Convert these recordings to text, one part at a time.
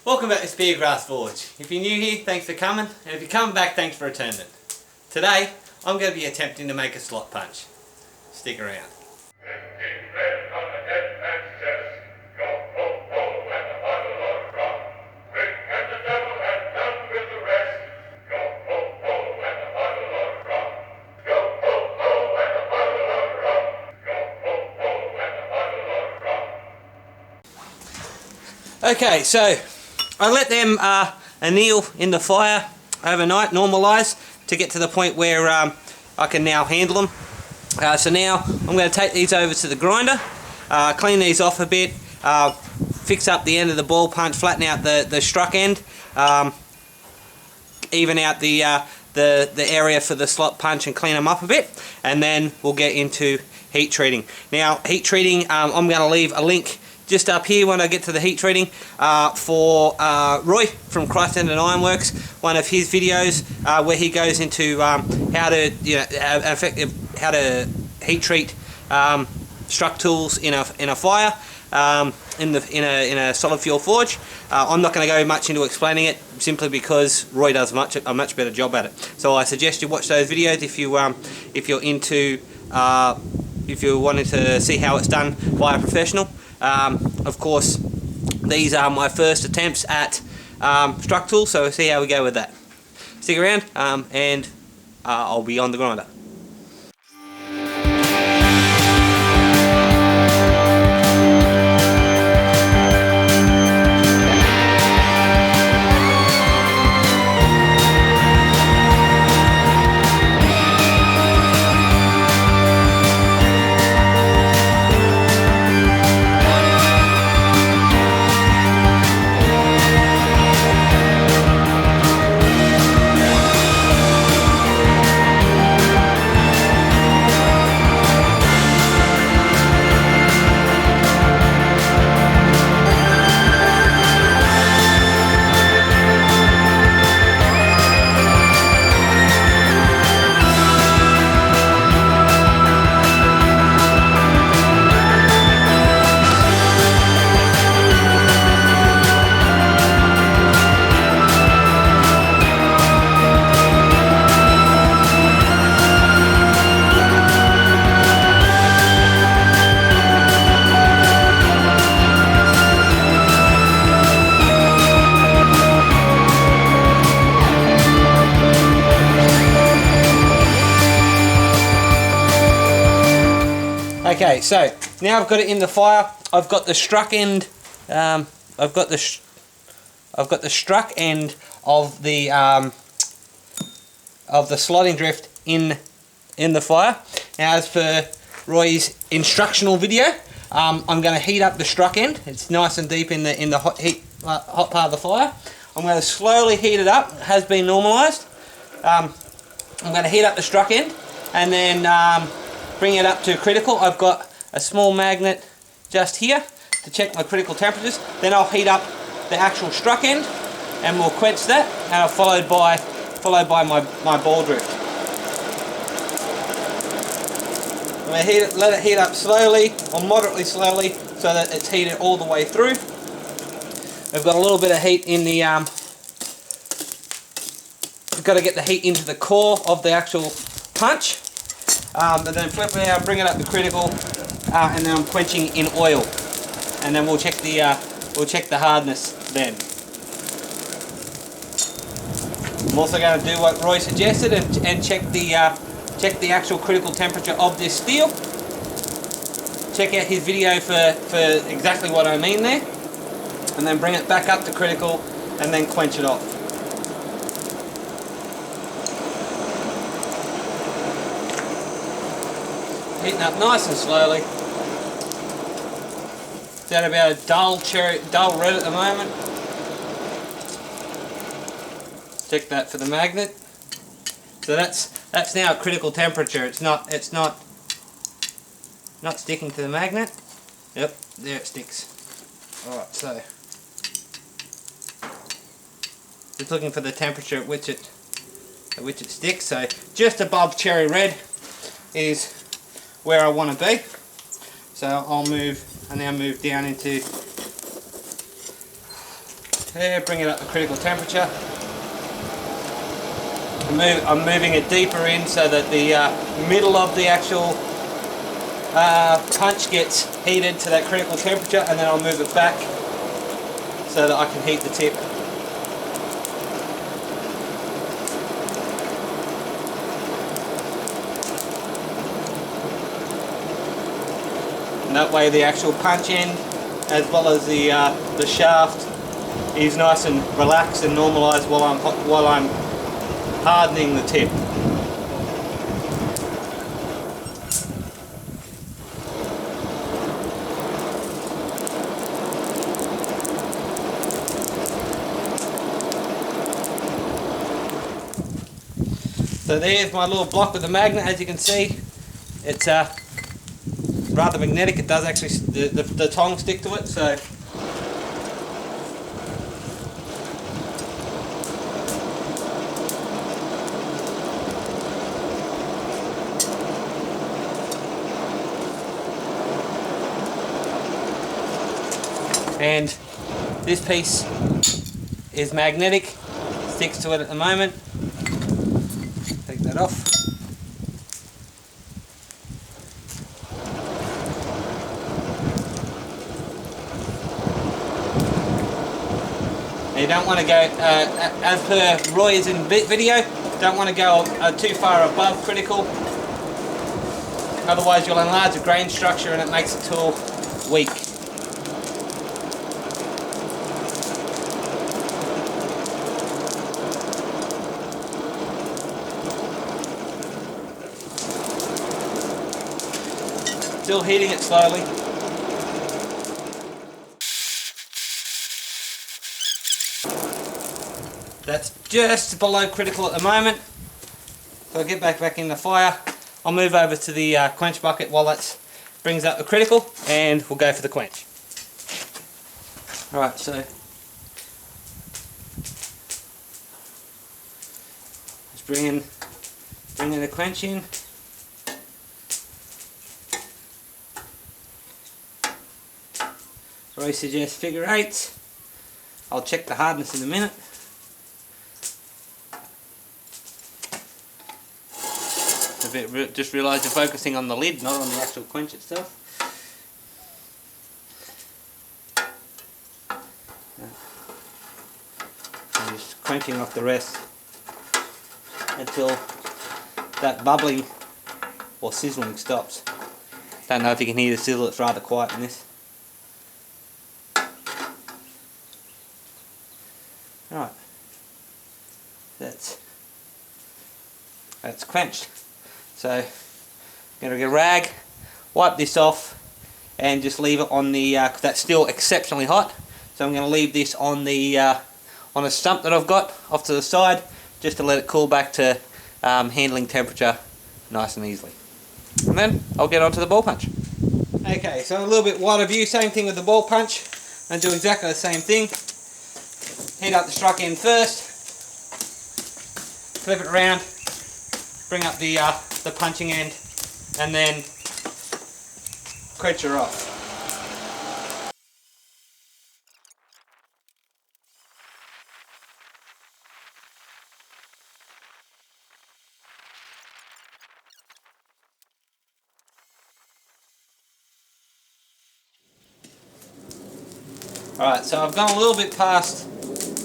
Welcome back to Speargrass Forge. If you're new here, thanks for coming, and if you're coming back, thanks for returning it. Today, I'm going to be attempting to make a slot punch. Stick around. Okay, so I let them anneal in the fire overnight, normalise, to get to the point where I can now handle them. So now I'm going to take these over to the grinder, clean these off a bit, fix up the end of the ball punch, flatten out the struck end, even out the area for the slot punch and clean them up a bit, and then we'll get into heat treating. Now, heat treating, I'm going to leave a link just up here when I get to the heat treating for Roy from Christ Centered Ironworks, one of his videos where he goes into how to heat treat struck tools in a fire in a solid fuel forge. I'm not going to go much into explaining it simply because Roy does a much better job at it. So I suggest you watch those videos if you're wanting to see how it's done by a professional. Of course, these are my first attempts at struck tools, so we'll see how we go with that. Stick around, and I'll be on the grinder. Okay, so now I've got it in the fire. I've got the struck end. I've got the struck end of the slotting drift in the fire. Now, as per Roy's instructional video, I'm going to heat up the struck end. It's nice and deep in the hot part of the fire. I'm going to slowly heat it up. It has been normalised. I'm going to heat up the struck end and then bring it up to critical. I've got a small magnet just here to check my critical temperatures. Then I'll heat up the actual struck end and we'll quench that, followed by my ball drift. I'm going to let it heat up slowly or moderately slowly so that it's heated all the way through. We've got a little bit of heat in the we've got to get the heat into the core of the actual punch. And then flip it out, bring it up to critical, and then I'm quenching in oil, and then we'll check the hardness then. I'm also going to do what Roy suggested and check the actual critical temperature of this steel. Check out his video for exactly what I mean there, and then bring it back up to critical, and then quench it off. Heating up nice and slowly. It's at about a dull red at the moment. Check that for the magnet. So that's now a critical temperature. It's not sticking to the magnet. Yep, there it sticks. Alright, so just looking for the temperature at which it sticks. So just above cherry red is where I want to be. So I'll now move down into There, bring it up to critical temperature. I'm moving it deeper in so that the middle of the actual punch gets heated to that critical temperature, and then I'll move it back so that I can heat the tip. And that way the actual punch end as well as the shaft is nice and relaxed and normalised while I'm hardening the tip. So there's my little block with the magnet. As you can see, it's rather magnetic. It does actually, the tongs stick to it, so and this piece is magnetic, sticks to it at the moment. Take that off. You don't want to go, as per Roy's in video, don't want to go too far above critical, otherwise you'll enlarge the grain structure and it makes the tool weak. Still heating it slowly. That's just below critical at the moment. So I'll get back in the fire. I'll move over to the quench bucket while that brings up the critical, and we'll go for the quench. Alright, so just bringing the quench in. Roy suggests figure 8. I'll check the hardness in a minute. Just realised you're focusing on the lid, not on the actual quench itself. I'm just quenching off the rest until that bubbling or sizzling stops. Don't know if you can hear the sizzle, it's rather quiet in this. Alright, that's quenched. So I'm going to get a rag, wipe this off, and just leave it on the, cause that's still exceptionally hot. So I'm going to leave this on the on a stump that I've got off to the side, just to let it cool back to handling temperature nice and easily. And then I'll get onto the ball punch. Okay, so a little bit wider view, same thing with the ball punch, and do exactly the same thing. Heat up the struck end first, flip it around, bring up the punching end, and then quench her off. Alright, so I've gone a little bit past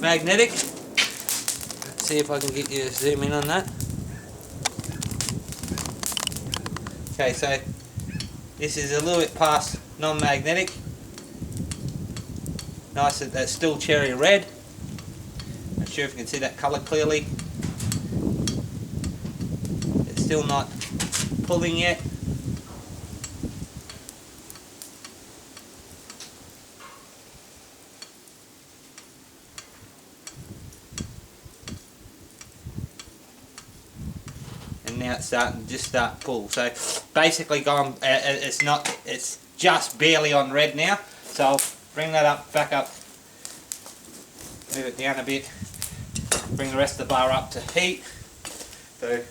magnetic. Let's see if I can get you to zoom in on that. Okay, so this is a little bit past non-magnetic. Nice, that's still cherry red. Not sure if you can see that colour clearly. It's still not pulling yet. And now it's starting to just start to pull. So basically gone, it's just barely on red now. So I'll bring that up, back up, move it down a bit, bring the rest of the bar up to heat. So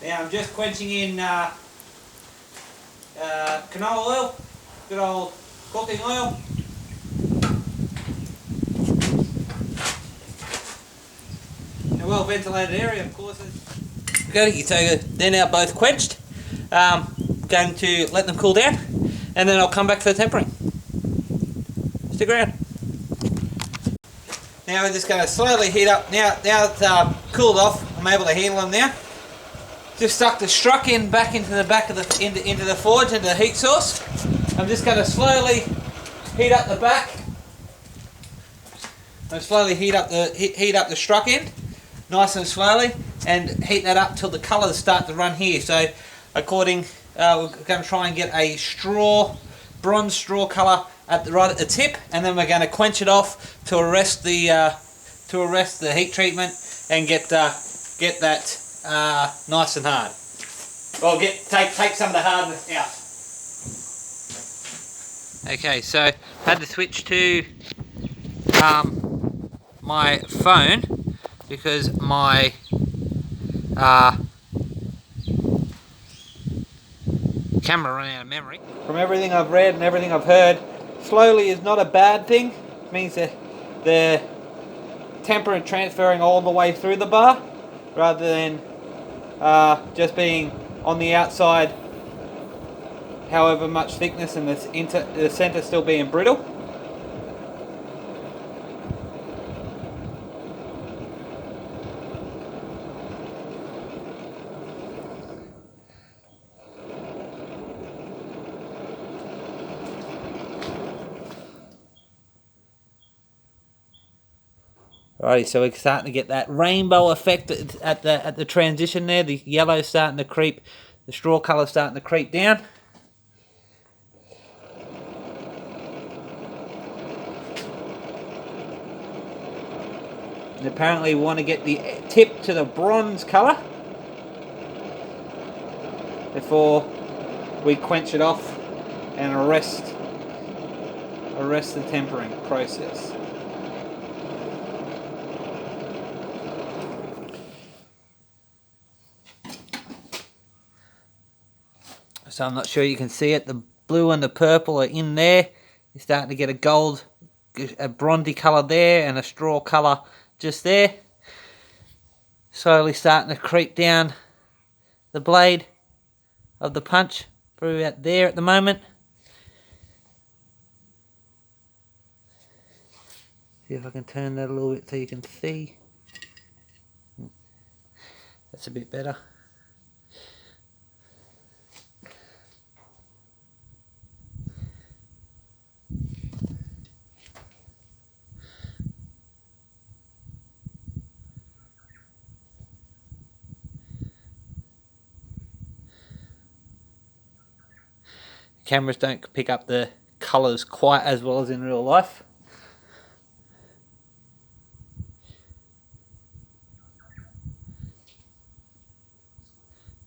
Now I'm just quenching in canola oil, good old cooking oil. In a well ventilated area, of course. Okay, so they're now both quenched. Going to let them cool down, and then I'll come back for the tempering. Stick around. Now we're just going to slowly heat up. Now it's cooled off, I'm able to handle them now. Just stuck the struck in back into the back of the into the forge, into the heat source. I'm just going to slowly heat up the back. I'm slowly heat up the struck end, nice and slowly, and heat that up till the colours start to run here. So, we're going to try and get a bronze straw colour right at the tip, and then we're going to quench it off to arrest the heat treatment and get that nice and hard. Well, take some of the hardness out. Okay, so I had to switch to my phone because my camera ran out of memory. From everything I've read and everything I've heard, slowly is not a bad thing. It means that the temperature transferring all the way through the bar rather than just being on the outside however much thickness and the centre still being brittle. Alrighty, so we're starting to get that rainbow effect at the transition there. The yellow's starting to creep, the straw colour's starting to creep down. And apparently we want to get the tip to the bronze colour before we quench it off and arrest the tempering process. So I'm not sure you can see it, the blue and the purple are in there. You're starting to get a bronzy colour there and a straw colour just there. Slowly starting to creep down the blade of the punch, probably about there at the moment. See if I can turn that a little bit so you can see. That's a bit better. Cameras don't pick up the colours quite as well as in real life.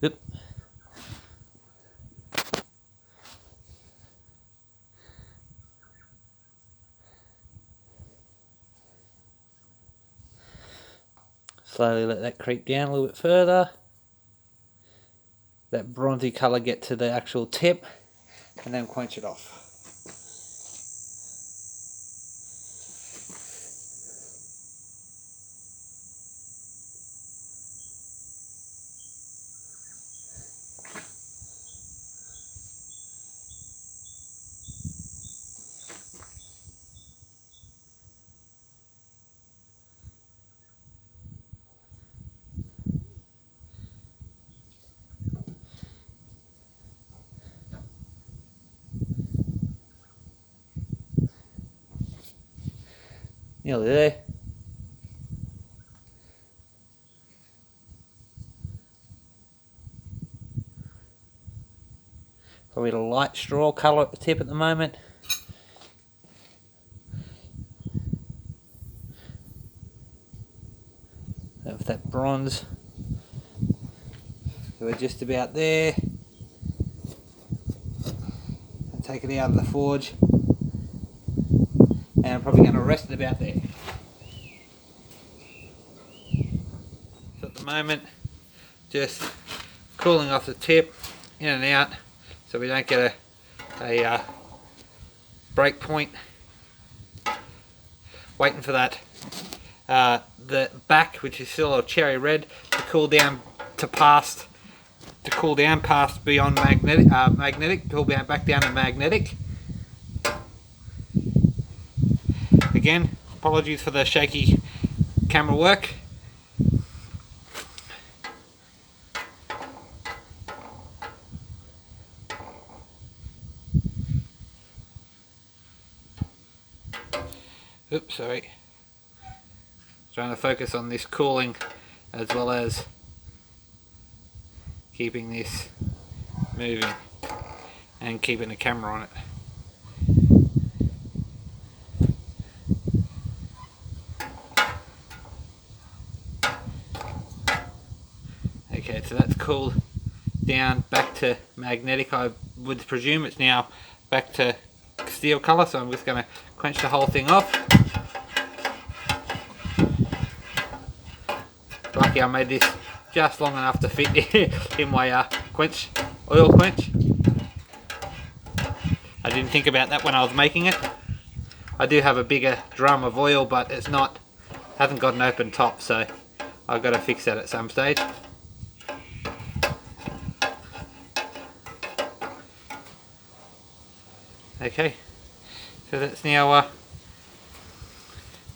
Oop. Slowly let that creep down a little bit further. That bronzy colour get to the actual tip, and then quench it off. Nearly there. Probably a light straw colour at the tip at the moment. With that bronze. So we're just about there. And take it out of the forge. And I'm probably going to rest it about there. So at the moment, just cooling off the tip, in and out, so we don't get a break point. Waiting for that the back, which is still a cherry red, to cool down past beyond magnetic, cool down back down to magnetic. Again, apologies for the shaky camera work. Oops, sorry. Trying to focus on this cooling as well as keeping this moving and keeping the camera on it. Okay, so that's cooled down back to magnetic. I would presume it's now back to steel colour, so I'm just going to quench the whole thing off. Lucky I made this just long enough to fit in my oil quench. I didn't think about that when I was making it. I do have a bigger drum of oil, but hasn't got an open top, so I've got to fix that at some stage. Okay, so that's now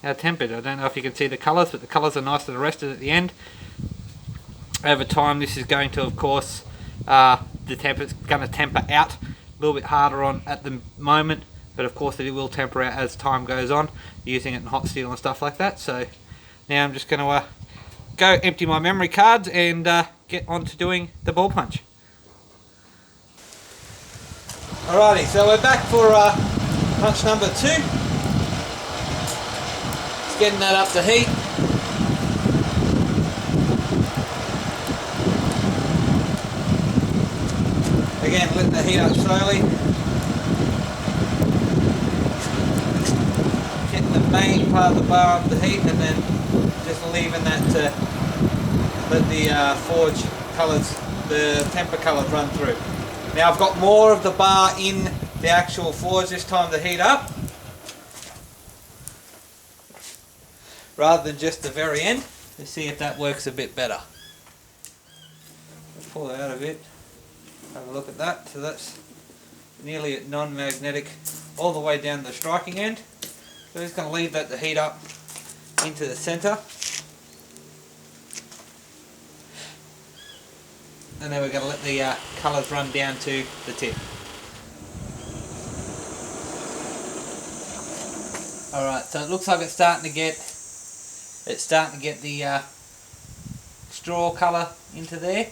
tempered. I don't know if you can see the colours, but the colours are nice and arrested at the end. Over time this is going to, of course, it's going to temper out a little bit harder on at the moment, but of course it will temper out as time goes on, using it in hot steel and stuff like that. So now I'm just going to go empty my memory cards and get on to doing the ball punch. Alrighty, so we're back for punch number 2. Just getting that up to heat. Again, letting the heat up slowly. Getting the main part of the bar up to heat, and then just leaving that to let the forge colours, the temper colours run through. Now I've got more of the bar in the actual forge this time to heat up, rather than just the very end. Let's see if that works a bit better. I'll pull it out a bit, have a look at that. So that's nearly at non-magnetic all the way down the striking end. So I'm just going to leave that to heat up into the centre. And then we're going to let the colours run down to the tip. Alright, so it looks like it's starting to get the straw colour into there.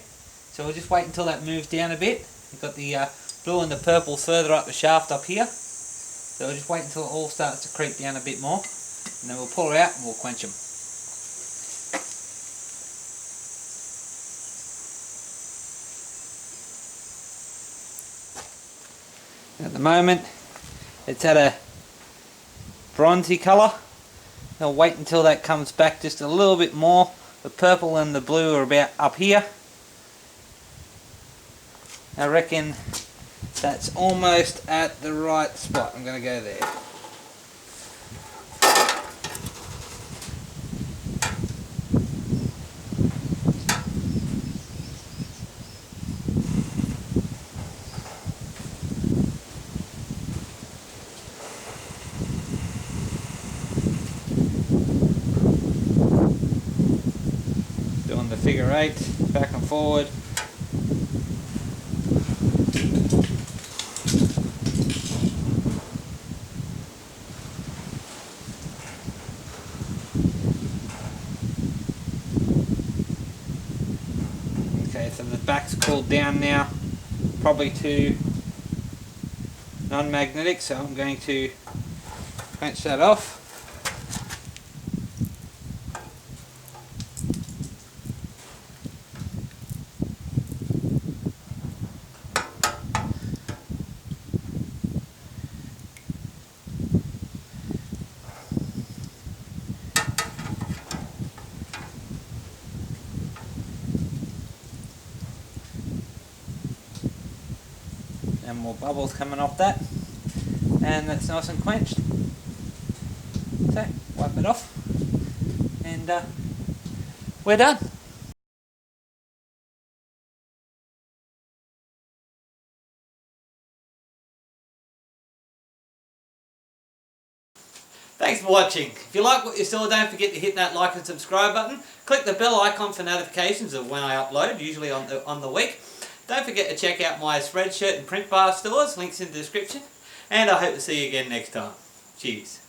So we'll just wait until that moves down a bit. We've got the blue and the purple further up the shaft up here. So we'll just wait until it all starts to creep down a bit more. And then we'll pull it out and we'll quench them. At the moment it's at a bronzy colour. I'll wait until that comes back just a little bit more. The purple and the blue are about up here. I reckon that's almost at the right spot. I'm going to go there. Doing the figure 8, back and forward. Okay, so the back's cooled down now, probably to non-magnetic, so I'm going to quench that off. and more bubbles coming off that, and that's nice and quenched. So wipe it off, and we're done. Thanks for watching. If you like what you saw, don't forget to hit that like and subscribe button. Click the bell icon for notifications of when I upload, usually on the week. Don't forget to check out my Spreadshirt and print bar stores, links in the description. And I hope to see you again next time. Cheers.